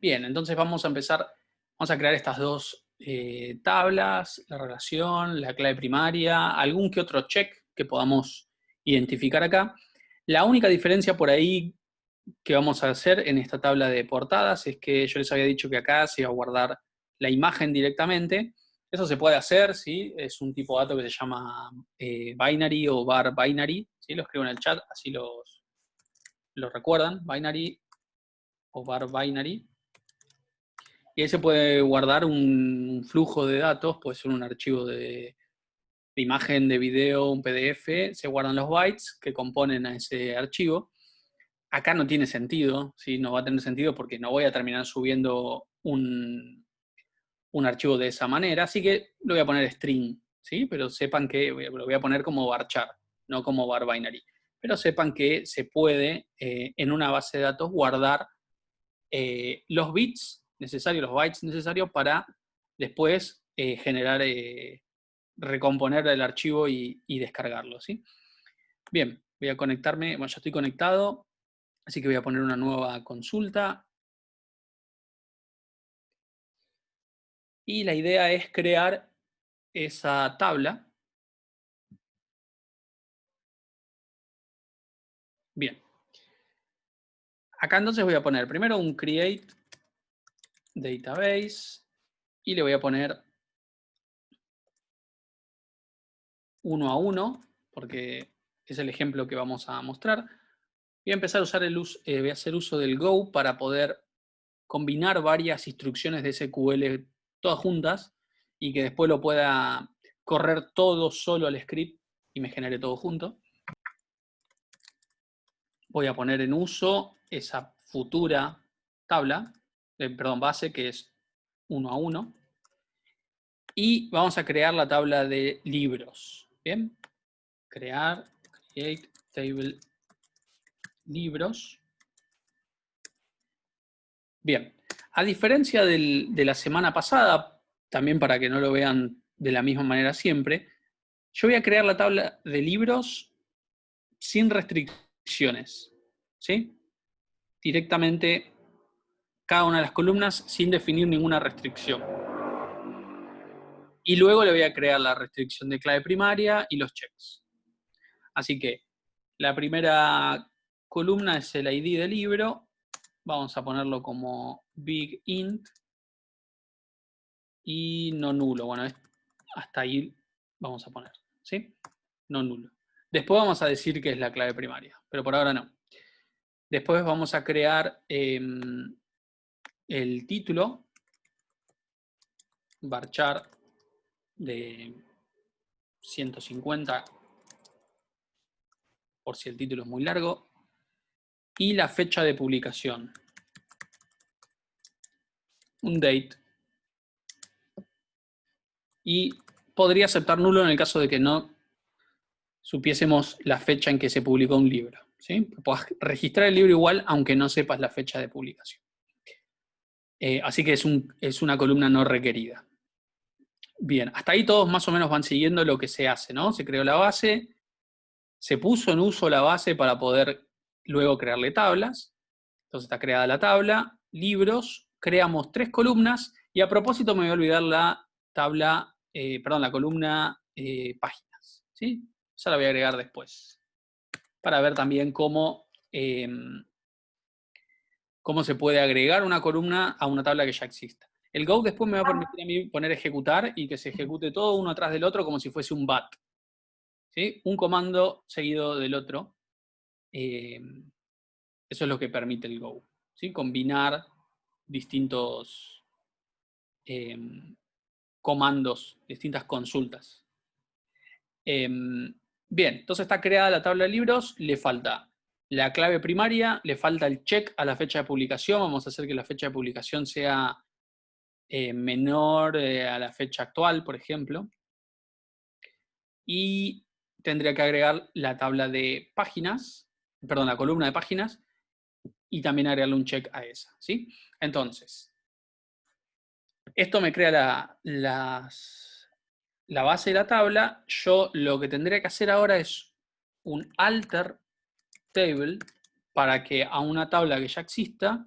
Bien, entonces vamos a empezar, vamos a crear estas dos tablas, la relación, la clave primaria, algún que otro check que podamos identificar acá. La única diferencia por ahí que vamos a hacer en esta tabla de portadas es que yo les había dicho que acá se iba a guardar la imagen directamente. Eso se puede hacer, ¿sí? Es un tipo de dato que se llama binary o var binary, ¿sí? Lo escribo en el chat, así lo recuerdan, binary o var binary. Y ahí se puede guardar un flujo de datos, puede ser un archivo de imagen, de video, un PDF, se guardan los bytes que componen a ese archivo. Acá no tiene sentido, ¿sí? No va a tener sentido porque no voy a terminar subiendo un archivo de esa manera, así que lo voy a poner string, ¿sí? Pero sepan que lo voy a poner como varchar, no como var binary. Pero sepan que se puede en una base de datos guardar los bits necesarios, los bytes necesarios para después generar, recomponer el archivo y descargarlo, ¿sí? Bien, voy a conectarme, bueno, ya estoy conectado, así que voy a poner una nueva consulta. Y la idea es crear esa tabla. Bien. Acá entonces voy a poner primero un create database y le voy a poner 1 a 1, porque es el ejemplo que vamos a mostrar. Voy a empezar a usar voy a hacer uso del Go para poder combinar varias instrucciones de SQL todas juntas y que después lo pueda correr todo solo al script y me genere todo junto. Voy a poner en uso esa futura tabla, base, que es 1 a 1. Y vamos a crear la tabla de libros. Bien, create table libros. Bien, a diferencia de la semana pasada, también para que no lo vean de la misma manera siempre, yo voy a crear la tabla de libros sin restricciones, ¿sí? Directamente cada una de las columnas sin definir ninguna restricción. Y luego le voy a crear la restricción de clave primaria y los checks. Así que la primera columna es el ID del libro. Vamos a ponerlo como big int y no nulo. Bueno, hasta ahí vamos a poner, ¿sí? No nulo. Después vamos a decir que es la clave primaria, pero por ahora no. Después vamos a crear el título, varchar de 150, por si el título es muy largo, y la fecha de publicación, un date, y podría aceptar nulo en el caso de que no supiésemos la fecha en que se publicó un libro, ¿sí? Podés registrar el libro igual aunque no sepas la fecha de publicación. Así que es una columna no requerida. Bien, hasta ahí todos más o menos van siguiendo lo que se hace, ¿no? Se creó la base, se puso en uso la base para poder luego crearle tablas. Entonces está creada la tabla, libros, creamos 3 columnas y a propósito me voy a olvidar la tabla, la columna páginas, ¿sí? Esa la voy a agregar después para ver también cómo se puede agregar una columna a una tabla que ya exista. El Go después me va a permitir a mí poner ejecutar y que se ejecute todo uno atrás del otro como si fuese un bat, ¿sí? Un comando seguido del otro. Eso es lo que permite el Go, ¿sí? Combinar distintos comandos, distintas consultas. Bien, entonces está creada la tabla de libros, le falta la clave primaria, le falta el check a la fecha de publicación, vamos a hacer que la fecha de publicación sea menor a la fecha actual, por ejemplo. Y tendría que agregar la tabla de páginas, perdón, la columna de páginas, y también agregarle un check a esa, ¿sí? Entonces, esto me crea la base de la tabla. Yo lo que tendría que hacer ahora es un alter table para que a una tabla que ya exista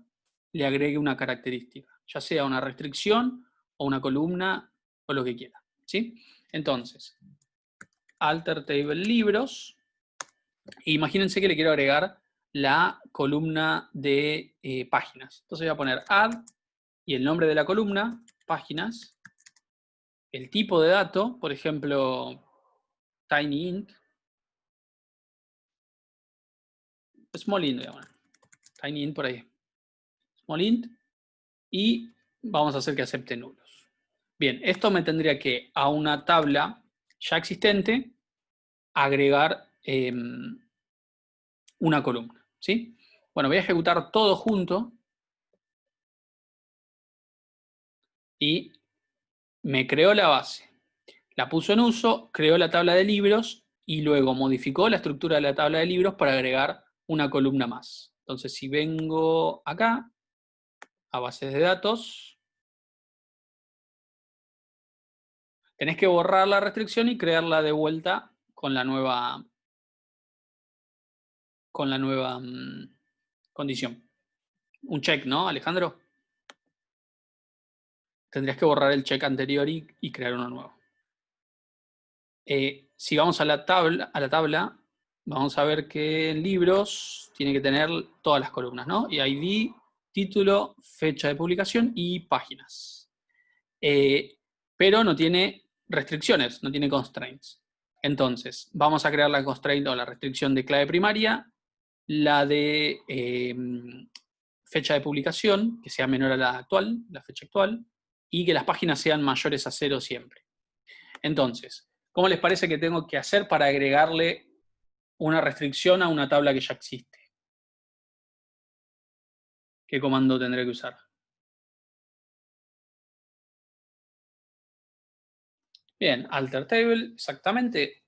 le agregue una característica, ya sea una restricción o una columna o lo que quiera, ¿sí? Entonces, alter table libros, e imagínense que le quiero agregar la columna de páginas. Entonces voy a poner add y el nombre de la columna, páginas, el tipo de dato, por ejemplo, tinyInt, smallInt, digamos, tinyInt por ahí, smallInt, y vamos a hacer que acepte nulos. Bien, esto me tendría que a una tabla ya existente agregar una columna, ¿sí? Bueno, voy a ejecutar todo junto y me creó la base, la puso en uso, creó la tabla de libros y luego modificó la estructura de la tabla de libros para agregar una columna más. Entonces, si vengo acá a bases de datos, tenés que borrar la restricción y crearla de vuelta con la nueva condición. Un check, ¿no, Alejandro? Tendrías que borrar el check anterior y crear uno nuevo. Si vamos a la tabla, vamos a ver que en libros tiene que tener todas las columnas, ¿no? Y ID, título, fecha de publicación y páginas. Pero no tiene restricciones, no tiene constraints. Entonces, vamos a crear la constraint o la restricción de clave primaria, la de fecha de publicación, que sea menor a la actual, la fecha actual, y que las páginas sean mayores a 0 siempre. Entonces, ¿cómo les parece que tengo que hacer para agregarle una restricción a una tabla que ya existe? ¿Qué comando tendré que usar? Bien, alter table, exactamente.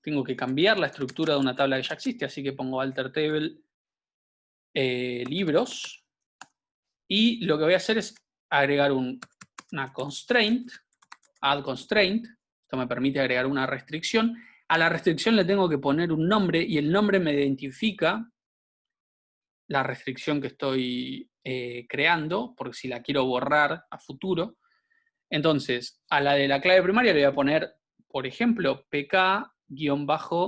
Tengo que cambiar la estructura de una tabla que ya existe, así que pongo alter table libros. Y lo que voy a hacer es agregar una constraint, add constraint. Esto me permite agregar una restricción. A la restricción le tengo que poner un nombre y el nombre me identifica la restricción que estoy creando, porque si la quiero borrar a futuro. Entonces, a la de la clave primaria le voy a poner, por ejemplo, pk-libros.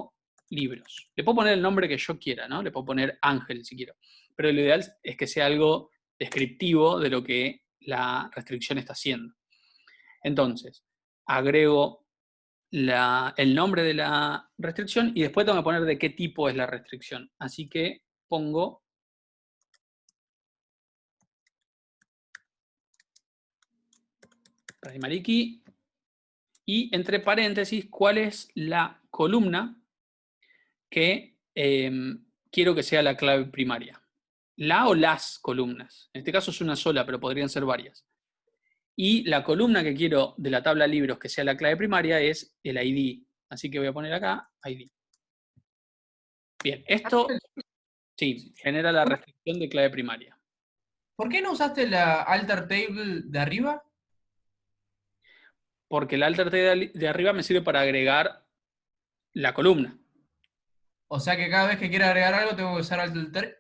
Le puedo poner el nombre que yo quiera, ¿no? Le puedo poner Ángel si quiero. Pero lo ideal es que sea algo descriptivo de lo que la restricción está haciendo. Entonces, agrego el nombre de la restricción y después tengo que poner de qué tipo es la restricción. Así que pongo primary key y entre paréntesis cuál es la columna que quiero que sea la clave primaria. La o las columnas. En este caso es una sola, pero podrían ser varias. Y la columna que quiero de la tabla libros que sea la clave primaria es el ID. Así que voy a poner acá ID. Bien, esto sí, genera la restricción de clave primaria. ¿Por qué no usaste la alter table de arriba? Porque el alter de arriba me sirve para agregar la columna. O sea que cada vez que quiera agregar algo tengo que usar alter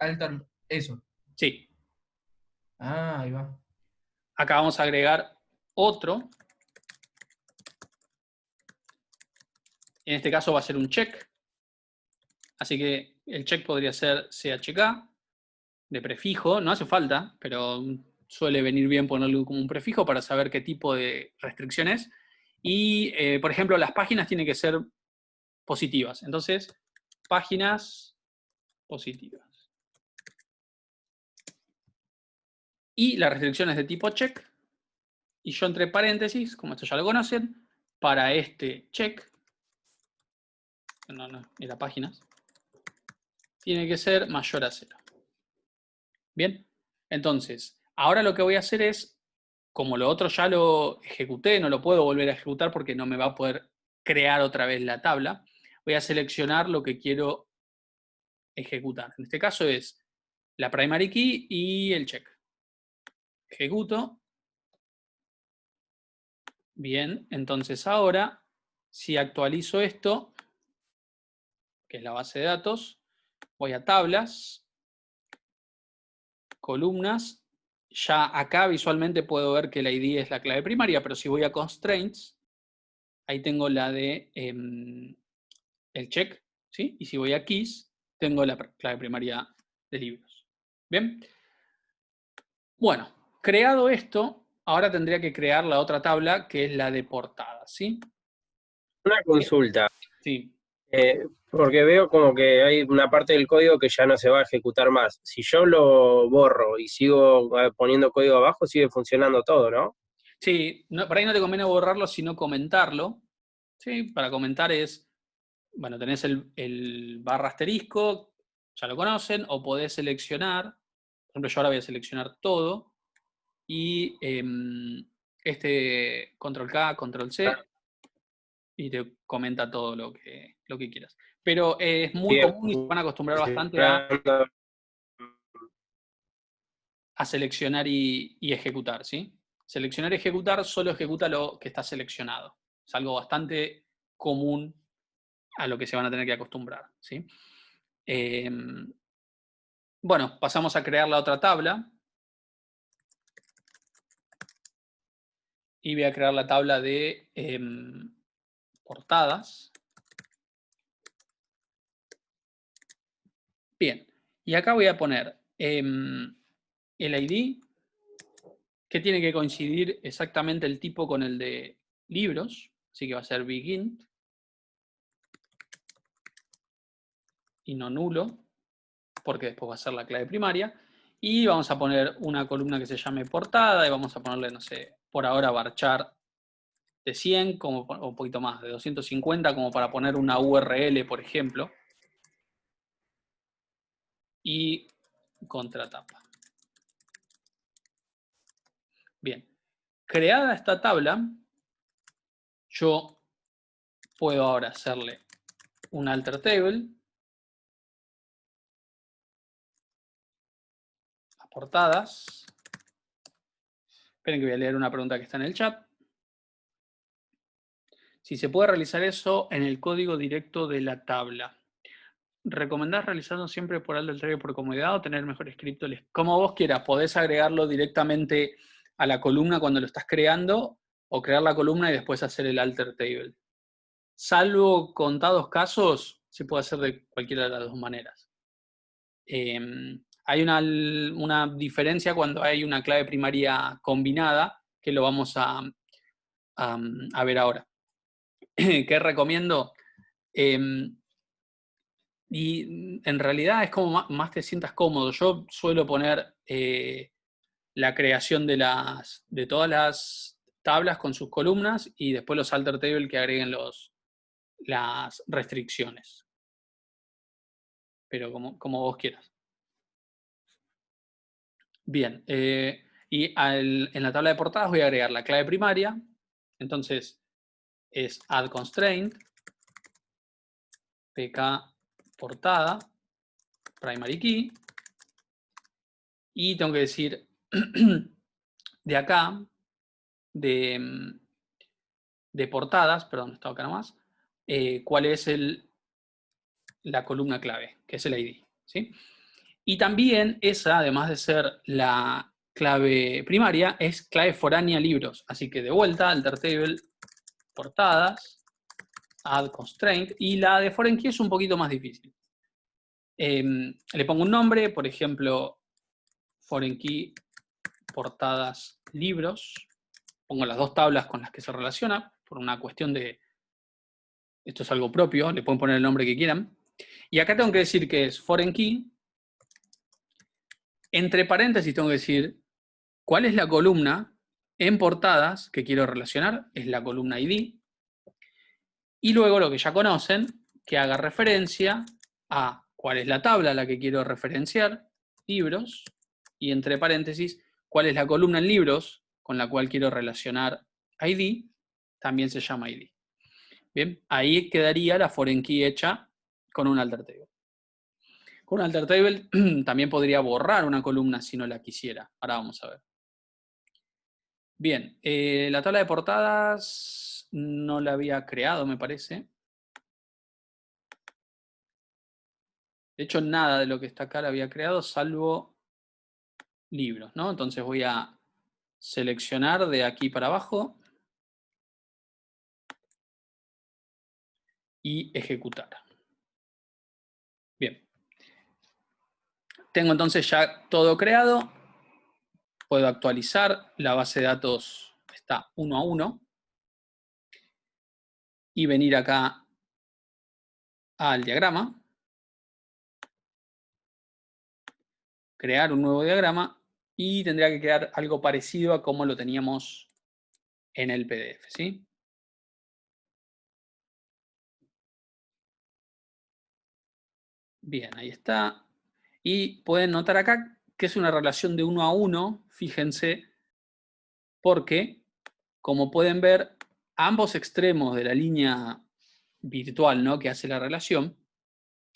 eso. Sí, Ah, ahí va. acá vamos a agregar otro. En este caso va a ser un check. Así que el check podría ser CHK, de prefijo, no hace falta, pero suele venir bien ponerlo como un prefijo para saber qué tipo de restricción es. Y, por ejemplo, las páginas tienen que ser positivas. Entonces, páginas positivas. Y la restricción es de tipo check. Y yo entre paréntesis, como esto ya lo conocen, para este check, no, era páginas, tiene que ser mayor a 0. Bien, entonces, ahora lo que voy a hacer es, como lo otro ya lo ejecuté, no lo puedo volver a ejecutar porque no me va a poder crear otra vez la tabla, voy a seleccionar lo que quiero ejecutar. En este caso es la primary key y el check. Ejecuto. Bien, entonces ahora, si actualizo esto, que es la base de datos, voy a tablas, columnas ya acá visualmente puedo ver que la ID es la clave primaria, pero si voy a Constraints, ahí tengo la de el check, ¿sí? Y si voy a Keys, tengo la clave primaria de libros. ¿Bien? Bueno, creado esto, ahora tendría que crear la otra tabla, que es la de portadas, ¿sí? Una consulta, Sí. porque veo como que hay una parte del código que ya no se va a ejecutar más. Si yo lo borro y sigo poniendo código abajo, sigue funcionando todo, ¿no? Sí, por ahí no te conviene borrarlo, sino comentarlo. ¿Sí? Para comentar es, bueno, tenés el barra asterisco, ya lo conocen, o podés seleccionar, por ejemplo, yo ahora voy a seleccionar todo, y este control K, control C, y te comenta todo lo que quieras. Pero es muy Sigue común y se van a acostumbrar bastante funcionando. a seleccionar y ejecutar, ¿sí? Seleccionar y ejecutar solo ejecuta lo que está seleccionado. Es algo bastante común a lo que se van a tener que acostumbrar, ¿sí? Bueno, pasamos a crear la otra tabla. Y voy a crear la tabla de portadas. Bien, y acá voy a poner el ID, que tiene que coincidir exactamente el tipo con el de libros, así que va a ser begin y no nulo, porque después va a ser la clave primaria. Y vamos a poner una columna que se llame portada y vamos a ponerle, no sé, por ahora varchar de 100, como, o un poquito más, de 250, como para poner una URL, por ejemplo. Y contratapa. Bien, creada esta tabla, yo puedo ahora hacerle un alter table a portadas. Esperen que voy a leer una pregunta que está en el chat. Si se puede realizar eso en el código directo de la tabla. ¿Recomendás realizarlo siempre por alter table por comodidad o tener mejor script? Como vos quieras, podés agregarlo directamente a la columna cuando lo estás creando o crear la columna y después hacer el alter table. Salvo contados casos, se puede hacer de cualquiera de las dos maneras. Hay una diferencia cuando hay una clave primaria combinada, que lo vamos a ver ahora. ¿Qué recomiendo? Y en realidad es como más te sientas cómodo. Yo suelo poner la creación de todas las tablas con sus columnas y después los alter table que agreguen las restricciones. Pero como vos quieras. Bien, y en la tabla de portadas voy a agregar la clave primaria. Entonces es add constraint, pk portada, primary key. Y tengo que decir de acá, de portadas, perdón, está acá nomás, cuál es la columna clave, que es el ID. ¿Sí? Y también esa, además de ser la clave primaria, es clave foránea libros. Así que de vuelta, alter table, portadas, add constraint, y la de foreign key es un poquito más difícil. Le pongo un nombre, por ejemplo, foreign key, portadas, libros. Pongo las dos tablas con las que se relaciona, por una cuestión de, esto es algo propio, le pueden poner el nombre que quieran. Y acá tengo que decir que es foreign key. Entre paréntesis tengo que decir cuál es la columna en portadas que quiero relacionar, es la columna ID. Y luego lo que ya conocen, que haga referencia a cuál es la tabla a la que quiero referenciar, libros, y entre paréntesis, cuál es la columna en libros con la cual quiero relacionar ID, también se llama ID. Bien, ahí quedaría la foreign key hecha con un alter table. Con un alter table también podría borrar una columna si no la quisiera. Ahora vamos a ver. Bien, la tabla de portadas no la había creado, me parece. De hecho, nada de lo que está acá la había creado, salvo libros, ¿no? Entonces voy a seleccionar de aquí para abajo y ejecutar. Bien. Tengo entonces ya todo creado. Puedo actualizar. La base de datos está 1 a 1. Y venir acá al diagrama. Crear un nuevo diagrama. Y tendría que quedar algo parecido a como lo teníamos en el PDF, ¿sí? Bien, ahí está. Y pueden notar acá que es una relación de 1 a 1, fíjense, porque, como pueden ver, ambos extremos de la línea virtual, ¿no?, que hace la relación,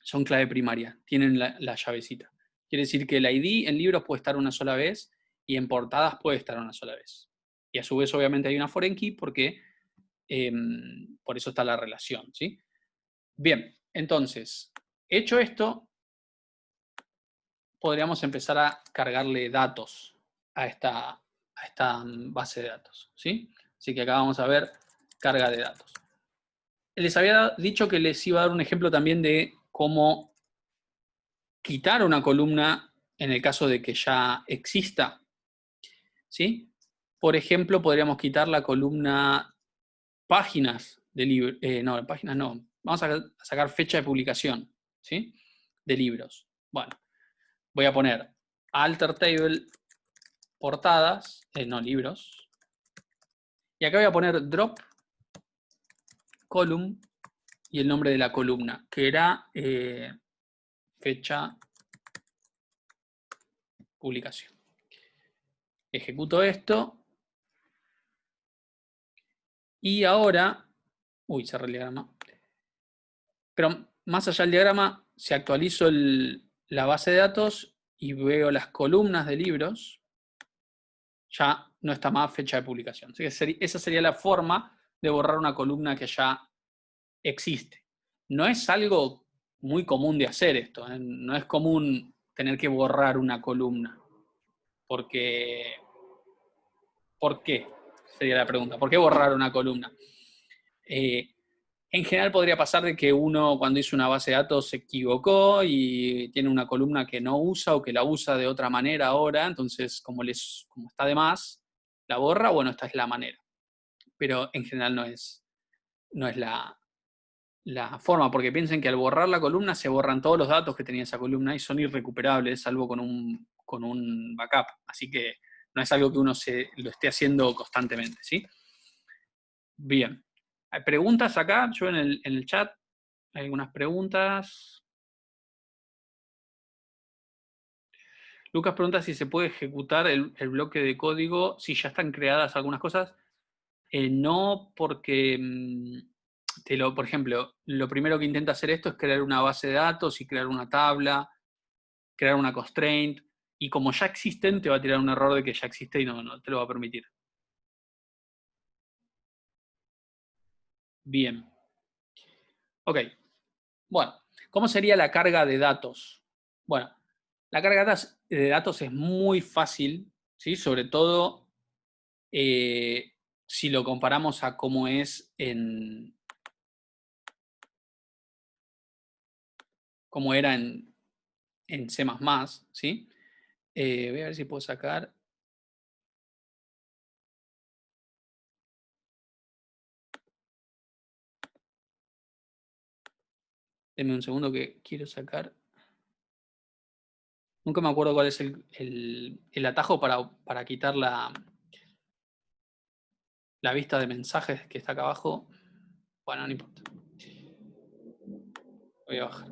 son clave primaria, tienen la llavecita. Quiere decir que el ID en libros puede estar una sola vez y en portadas puede estar una sola vez. Y a su vez, obviamente, hay una foreign key porque por eso está la relación, ¿sí? Bien, entonces, hecho esto, podríamos empezar a cargarle datos a esta base de datos, ¿sí? Así que acá vamos a ver carga de datos. Les había dicho que les iba a dar un ejemplo también de cómo quitar una columna en el caso de que ya exista, ¿sí? Por ejemplo, podríamos quitar la columna páginas de libros, no, páginas no, vamos a sacar fecha de publicación, ¿sí?, de libros. Bueno, voy a poner alter table portadas, no, libros, y acá voy a poner drop column y el nombre de la columna, que era fecha publicación. Ejecuto esto. Y ahora, uy, cerré el diagrama. Pero más allá del diagrama, si actualizo la base de datos y veo las columnas de libros, ya no está más fecha de publicación. Así que esa sería la forma de borrar una columna que ya existe. No es algo muy común de hacer esto, ¿eh? No es común tener que borrar una columna. Porque, ¿por qué? Sería la pregunta. ¿Por qué borrar una columna? En general podría pasar de que uno cuando hizo una base de datos se equivocó y tiene una columna que no usa o que la usa de otra manera ahora, entonces como está de más, la borra, bueno, esta es la manera. Pero en general no es la forma, porque piensen que al borrar la columna se borran todos los datos que tenía esa columna y son irrecuperables, salvo con un backup. Así que no es algo que uno lo esté haciendo constantemente, ¿sí? Bien. ¿Hay preguntas acá? Yo en el chat hay algunas preguntas. Lucas pregunta si se puede ejecutar el bloque de código si ya están creadas algunas cosas. No, porque, por ejemplo, lo primero que intenta hacer esto es crear una base de datos y crear una tabla, crear una constraint, y como ya existen, te va a tirar un error de que ya existe y no te lo va a permitir. Bien. Ok. Bueno, ¿cómo sería la carga de datos? Bueno, la carga de datos es muy fácil, ¿sí? Sobre todo si lo comparamos a cómo es cómo era en C++, ¿sí? Voy a ver si puedo sacar. Denme un segundo que quiero sacar. Nunca me acuerdo cuál es el atajo para quitar la vista de mensajes que está acá abajo. Bueno, no importa. Voy a bajar.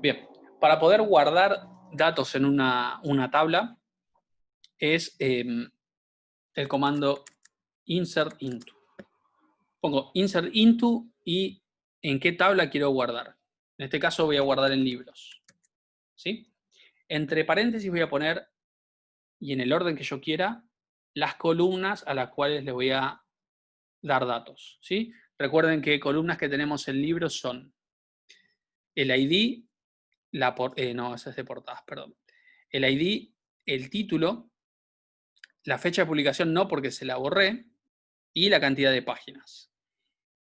Bien, para poder guardar datos en una tabla es el comando insert into. Pongo insert into y en qué tabla quiero guardar. En este caso voy a guardar en libros, ¿sí? Entre paréntesis voy a poner, y en el orden que yo quiera, las columnas a las cuales le voy a dar datos, ¿sí? Recuerden que columnas que tenemos en libros son el ID, no, esa es de portadas, perdón. El ID, el título, la fecha de publicación no porque se la borré, y la cantidad de páginas.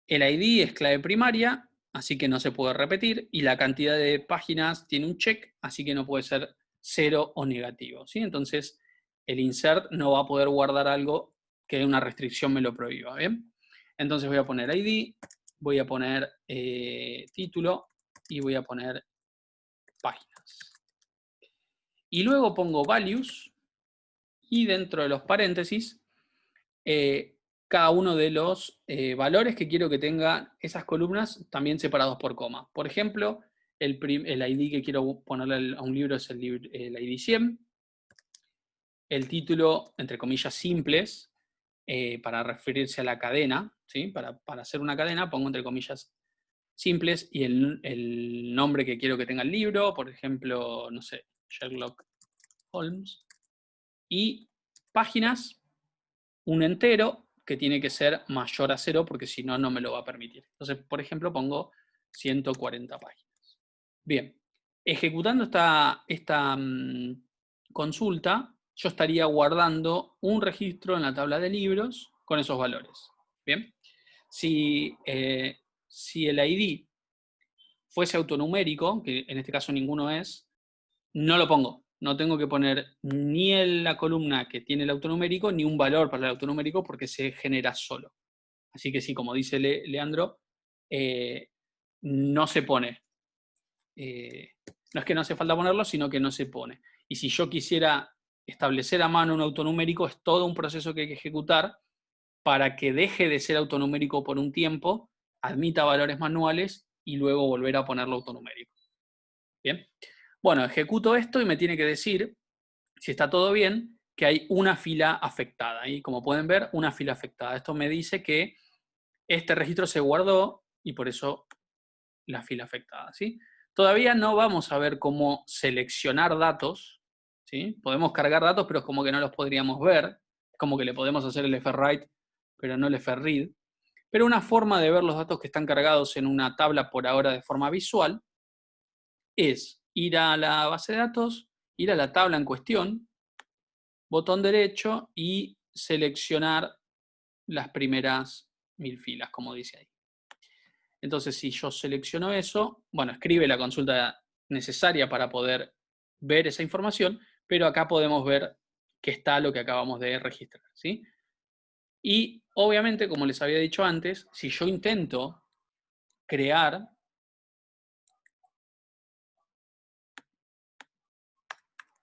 El ID es clave primaria, así que no se puede repetir, y la cantidad de páginas tiene un check, así que no puede ser 0 o negativo, ¿sí? Entonces, el insert no va a poder guardar algo que una restricción me lo prohíba, ¿bien? Entonces voy a poner ID, voy a poner título y voy a poner páginas. Y luego pongo values y dentro de los paréntesis cada uno de los valores que quiero que tengan esas columnas también separados por coma. Por ejemplo, el ID que quiero ponerle a un libro es el ID 100. El título, entre comillas, simples, para referirse a la cadena, ¿sí? Para hacer una cadena pongo entre comillas simples y el nombre que quiero que tenga el libro, por ejemplo, no sé, Sherlock Holmes. Y páginas, un entero que tiene que ser mayor a 0 porque si no, no me lo va a permitir. Entonces, por ejemplo, pongo 140 páginas. Bien, ejecutando esta consulta, yo estaría guardando un registro en la tabla de libros con esos valores. Bien, si el ID fuese autonumérico, que en este caso ninguno es, no lo pongo. No tengo que poner ni en la columna que tiene el autonumérico, ni un valor para el autonumérico, porque se genera solo. Así que sí, como dice Leandro, no se pone. No es que no hace falta ponerlo, sino que no se pone. Y si yo quisiera establecer a mano un autonumérico, es todo un proceso que hay que ejecutar para que deje de ser autonumérico por un tiempo, admita valores manuales y luego volver a ponerlo autonumérico. ¿Bien? Bueno, ejecuto esto y me tiene que decir, si está todo bien, que hay una fila afectada. Y como pueden ver, una fila afectada. Esto me dice que este registro se guardó y por eso la fila afectada, ¿sí? Todavía no vamos a ver cómo seleccionar datos, ¿sí? Podemos cargar datos, pero es como que no los podríamos ver. Es como que le podemos hacer el fwrite, pero no el fread. Pero una forma de ver los datos que están cargados en una tabla por ahora de forma visual es ir a la base de datos, ir a la tabla en cuestión, botón derecho y seleccionar las primeras 1000 filas, como dice ahí. Entonces, si yo selecciono eso, bueno, escribe la consulta necesaria para poder ver esa información, pero acá podemos ver que está lo que acabamos de registrar, ¿sí? Y obviamente, como les había dicho antes, si yo intento crear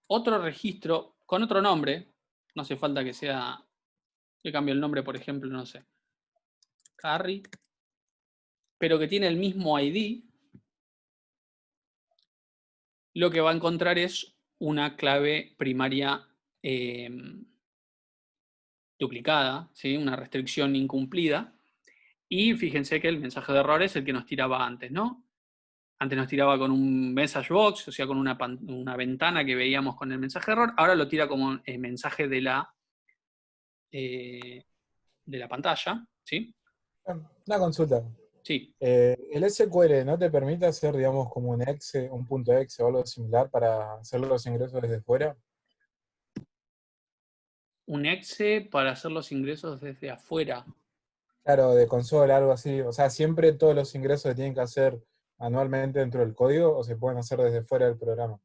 otro registro con otro nombre, no hace falta que sea, yo cambio el nombre, por ejemplo, no sé, Harry, pero que tiene el mismo ID, lo que va a encontrar es una clave primaria duplicada, ¿sí? Una restricción incumplida. Y fíjense que el mensaje de error es el que nos tiraba antes, ¿no? Antes nos tiraba con un message box, o sea, con una ventana que veíamos con el mensaje de error. Ahora lo tira como mensaje de la pantalla, ¿sí? Una consulta. Sí. ¿El SQL no te permite hacer, digamos, como un exe, un punto exe o algo similar para hacer los ingresos desde fuera? Un exe para hacer los ingresos desde afuera. Claro, de consola, algo así. O sea, ¿siempre todos los ingresos se tienen que hacer manualmente dentro del código o se pueden hacer desde fuera del programa?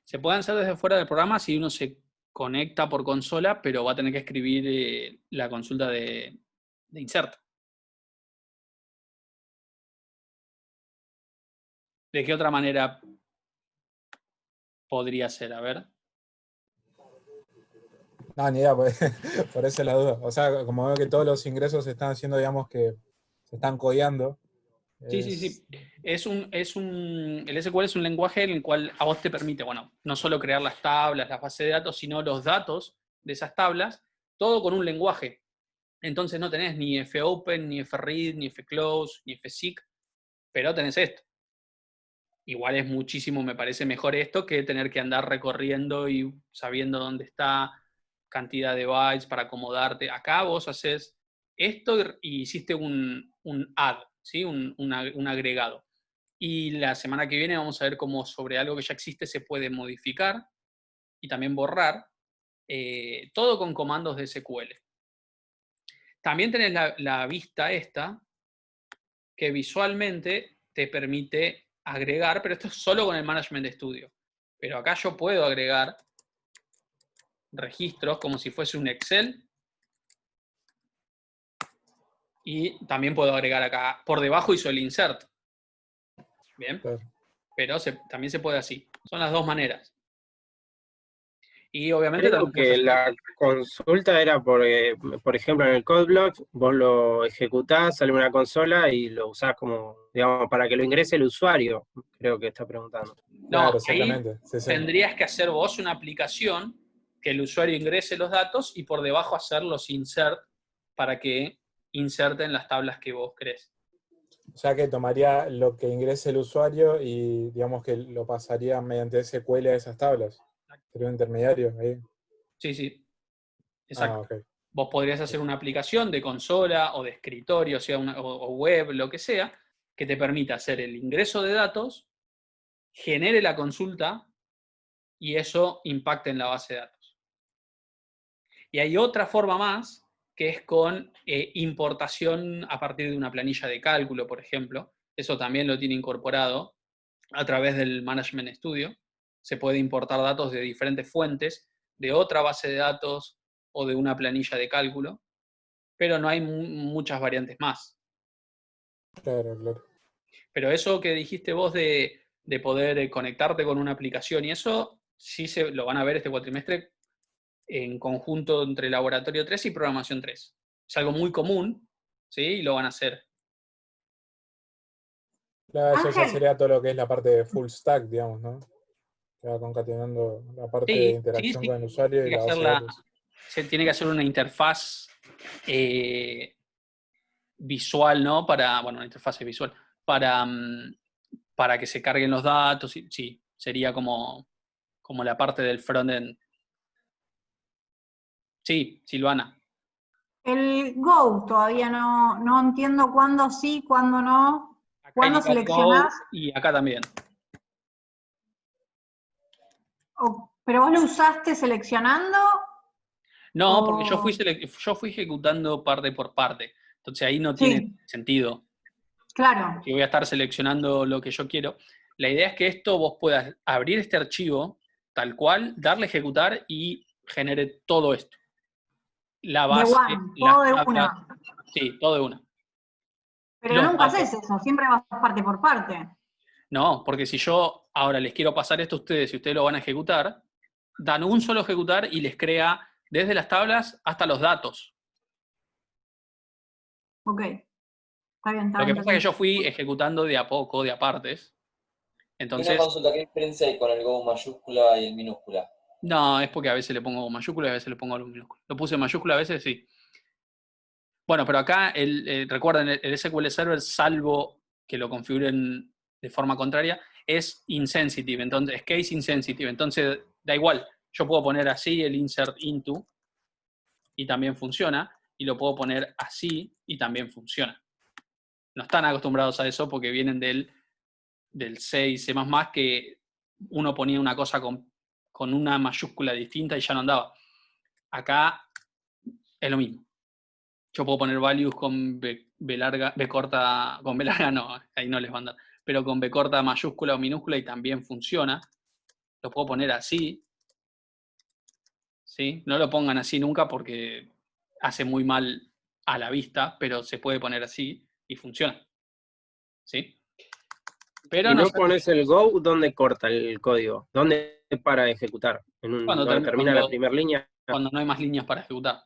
Se pueden hacer desde fuera del programa si uno se conecta por consola, pero va a tener que escribir la consulta de insert. ¿De qué otra manera podría ser? A ver. No, ni idea, por eso es la duda. O sea, como veo que todos los ingresos se están haciendo, digamos, que se están codeando. Sí, sí, sí. El SQL es un lenguaje en el cual a vos te permite, bueno, no solo crear las tablas, las bases de datos, sino los datos de esas tablas, todo con un lenguaje. Entonces no tenés ni fopen, ni fread, ni fclose, ni fseek, pero tenés esto. Igual es muchísimo, me parece mejor esto que tener que andar recorriendo y sabiendo dónde está, cantidad de bytes para acomodarte. Acá vos haces esto y hiciste un add, ¿sí? un agregado. Y la semana que viene vamos a ver cómo sobre algo que ya existe se puede modificar y también borrar, todo con comandos de SQL. También tenés la vista esta, que visualmente te permite agregar, pero esto es solo con el Management Studio. Pero acá yo puedo agregar registros como si fuese un Excel. Y también puedo agregar acá, por debajo hizo el insert. Bien, Claro. pero también se puede así. Son las dos maneras. Y obviamente Creo también que puedes hacer- la consulta era por ejemplo, en el CodeBlock, vos lo ejecutás, sale una consola y lo usás como, digamos, para que lo ingrese el usuario, creo que está preguntando. Claro, No, ahí exactamente. Sí, sí. tendrías que hacer vos una aplicación que el usuario ingrese los datos y por debajo hacer los insert para que inserten las tablas que vos querés. O sea que tomaría lo que ingrese el usuario y digamos que lo pasaría mediante SQL a esas tablas. Sería un intermediario ahí. Sí, sí, Ah, exacto. ok. Vos podrías hacer una aplicación de consola o de escritorio, o sea, o web, lo que sea, que te permita hacer el ingreso de datos, genere la consulta y eso impacte en la base de datos. Y hay otra forma más, que es con importación a partir de una planilla de cálculo, por ejemplo. Eso también lo tiene incorporado a través del Management Studio. Se puede importar datos de diferentes fuentes, de otra base de datos o de una planilla de cálculo, pero no hay muchas variantes más. Claro, claro. Pero eso que dijiste vos de poder conectarte con una aplicación y eso, sí lo van a ver este cuatrimestre en conjunto entre Laboratorio 3 y Programación 3. Es algo muy común, ¿sí? Y lo van a hacer. Claro, eso ya Ángel, sería todo lo que es la parte de full stack, digamos, ¿no? Que va concatenando la parte de Sí, sí, interacción sí. con el usuario y Tiene que la base hacer de datos. se tiene que hacer una interfaz visual, ¿no? Bueno, una interfaz visual, para que se carguen los datos. Sí, sería como la parte del frontend. Sí, Silvana. el Go todavía no entiendo cuándo sí, cuándo no. Acá ¿Cuándo hay nivel Go seleccionás? y acá también. ¿Pero vos lo usaste seleccionando? No, porque yo o- fui ejecutando parte por parte. Entonces ahí no tiene Sí, sentido. claro. Si voy a estar seleccionando lo que yo quiero. La idea es que esto vos puedas abrir este archivo tal cual, darle a ejecutar y genere todo esto. La De base, one, todo las de tablas, una. sí, todo de una. Pero Los nunca datos. haces eso, siempre vas parte por parte. No, porque si yo ahora les quiero pasar esto a ustedes y ustedes lo van a ejecutar, dan un solo ejecutar y les crea desde las tablas hasta los datos. Ok, está bien, Lo que pasa es que yo entendido. fui ejecutando de a poco, de a partes. Y una Entonces, consulta, ¿qué diferencia hay con el Go mayúscula y el minúscula? no, es porque a veces le pongo mayúscula y a veces le pongo minúscula. Lo puse en mayúscula a veces, sí. Bueno, pero acá, recuerden, el SQL Server, salvo que lo configuren de forma contraria, es insensitive, entonces es case insensitive. Entonces, da igual, yo puedo poner así el insert into y también funciona, y lo puedo poner así y también funciona. No están acostumbrados a eso porque vienen del C y C++, que uno ponía una cosa con una mayúscula distinta y ya no andaba. Acá es lo mismo. Yo puedo poner values con B larga, B corta, con B larga no, ahí no les va a andar, pero con B corta mayúscula o minúscula y también funciona. Lo puedo poner así, ¿sí? No lo pongan así nunca porque hace muy mal a la vista, pero se puede poner así y funciona, ¿sí? Pero Si no no sé, pones el Go, ¿dónde corta el código? ¿Dónde para de ejecutar? ¿Dónde termina la primera línea? cuando no hay más líneas para ejecutar.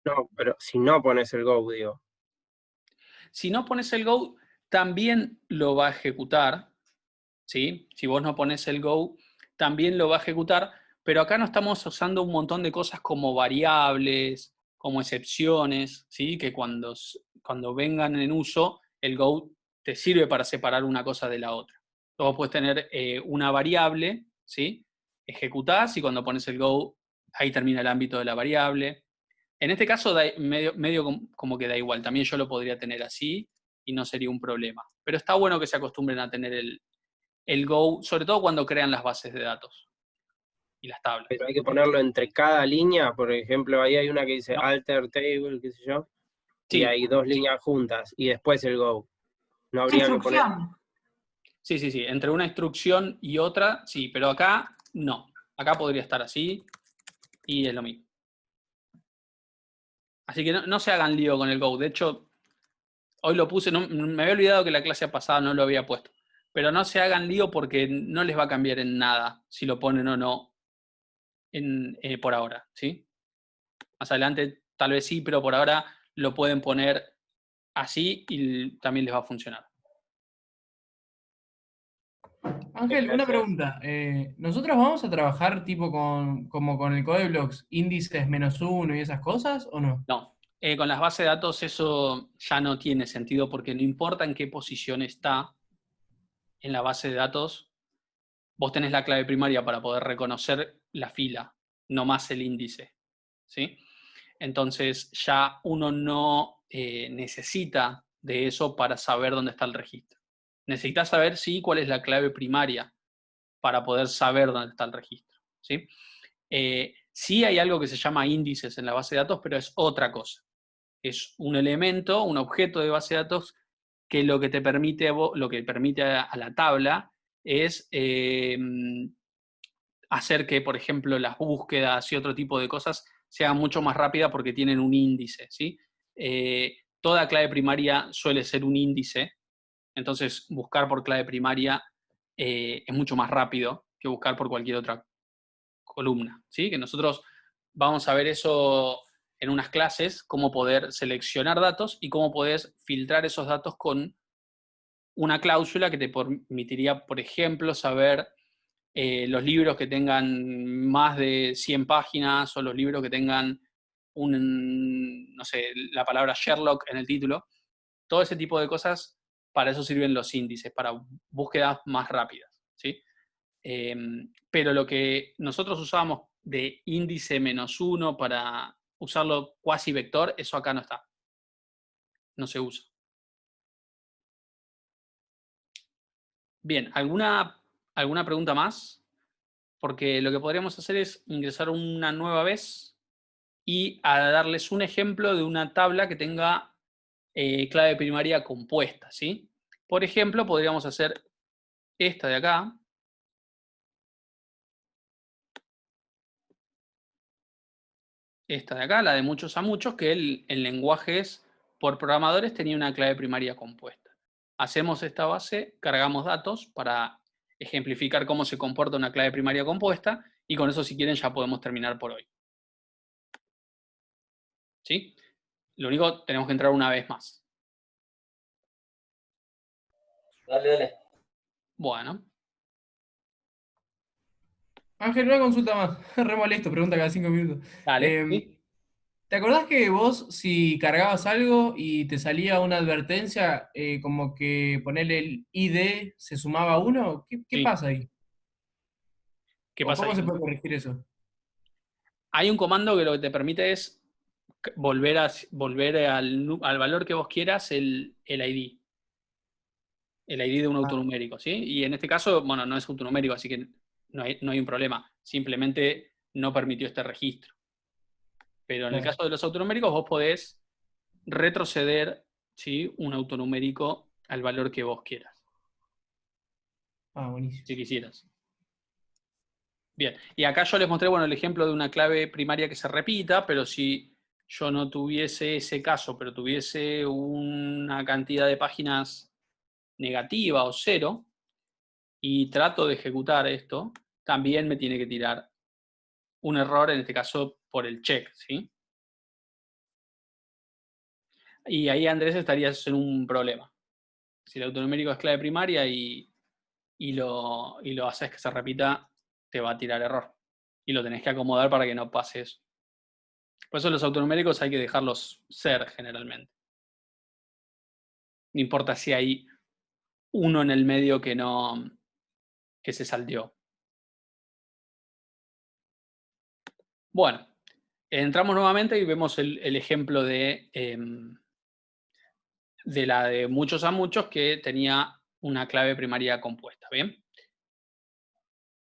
No, pero si no pones el Go, digo. Si no pones el Go, también lo va a ejecutar, ¿sí? Si vos no pones el Go, también lo va a ejecutar, pero acá no estamos usando un montón de cosas como variables, como excepciones, ¿sí? Que cuando vengan en uso, el Go te sirve para separar una cosa de la otra. Vos puedes tener una variable, ¿sí? Ejecutás y cuando pones el Go, ahí termina el ámbito de la variable. En este caso, medio como que da igual. También yo lo podría tener así y no sería un problema. Pero está bueno que se acostumbren a tener el Go, sobre todo cuando crean las bases de datos y las tablas. Pero hay que ponerlo entre cada línea, por ejemplo, ahí hay una que dice No. alter table, qué sé yo, Sí. y hay 2 líneas juntas, y después el go. No habría que poner... Instrucción. Sí, sí, sí. Entre una instrucción y otra, sí, pero acá no. Acá podría estar así y es lo mismo. Así que no se hagan lío con el Go. De hecho, hoy lo puse, me había olvidado que la clase pasada no lo había puesto. Pero no se hagan lío porque no les va a cambiar en nada si lo ponen o no por ahora, ¿sí? Más adelante tal vez sí, pero por ahora lo pueden poner así y también les va a funcionar. Ángel, una pregunta. ¿Nosotros vamos a trabajar tipo como con el CodeBlocks, índices -1 y esas cosas, o no? No, con las bases de datos eso ya no tiene sentido porque no importa en qué posición está en la base de datos, vos tenés la clave primaria para poder reconocer la fila, no más el índice, ¿sí? Entonces ya uno no necesita de eso para saber dónde está el registro. Necesitas saber, sí, cuál es la clave primaria para poder saber dónde está el registro, ¿sí? Sí hay algo que se llama índices en la base de datos, pero es otra cosa. Es un elemento, un objeto de base de datos que lo que te permite a la tabla es hacer que, por ejemplo, las búsquedas y otro tipo de cosas sean mucho más rápidas porque tienen un índice, ¿sí? Toda clave primaria suele ser un índice, entonces buscar por clave primaria es mucho más rápido que buscar por cualquier otra columna, ¿sí? Que nosotros vamos a ver eso en unas clases, cómo poder seleccionar datos y cómo podés filtrar esos datos con una cláusula que te permitiría, por ejemplo, saber los libros que tengan más de 100 páginas o los libros que tengan no sé, la palabra Sherlock en el título. Todo ese tipo de cosas, para eso sirven los índices, para búsquedas más rápidas, ¿sí? Pero lo que nosotros usábamos de índice -1 para usarlo cuasi vector, eso acá no está. No se usa. Bien, ¿alguna pregunta más? Porque lo que podríamos hacer es ingresar una nueva vez y a darles un ejemplo de una tabla que tenga clave primaria compuesta, ¿sí? Por ejemplo, podríamos hacer esta de acá. Esta de acá, la de muchos a muchos, que el lenguaje por programadores tenía una clave primaria compuesta. Hacemos esta base, cargamos datos para ejemplificar cómo se comporta una clave primaria compuesta y con eso, si quieren, ya podemos terminar por hoy. ¿Sí? Lo único, tenemos que entrar una vez más. Dale, dale. Bueno. Ángel, una consulta más. Re molesto, pregunta cada 5 minutos. Dale. ¿Sí? ¿Te acordás que vos, si cargabas algo y te salía una advertencia, como que ponerle el ID se sumaba a 1? ¿Qué Sí. pasa ahí? ¿Qué ¿O pasa cómo ahí? se puede corregir eso? Hay un comando que lo que te permite es volver al valor que vos quieras el ID. El ID de un autonumérico, ¿sí? Y en este caso, bueno, no es autonumérico, así que no hay un problema. Simplemente no permitió este registro. Pero en el caso de los autonuméricos, vos podés retroceder, ¿sí?, un autonumérico al valor que vos quieras. Buenísimo. Si quisieras. Bien, y acá yo les mostré, bueno, el ejemplo de una clave primaria que se repita, pero si yo no tuviese ese caso, pero tuviese una cantidad de páginas negativa o 0, y trato de ejecutar esto, también me tiene que tirar un error, en este caso por el check, ¿sí? Y ahí, Andrés, estarías en un problema. Si el autonumérico es clave primaria y lo haces que se repita, te va a tirar error. Y lo tenés que acomodar para que no pase eso. Por eso los autonuméricos hay que dejarlos ser generalmente. No importa si hay uno en el medio que se salteó. Bueno, entramos nuevamente y vemos el ejemplo de la de muchos a muchos que tenía una clave primaria compuesta. ¿Bien?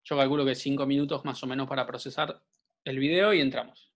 Yo calculo que 5 minutos más o menos para procesar el video y entramos.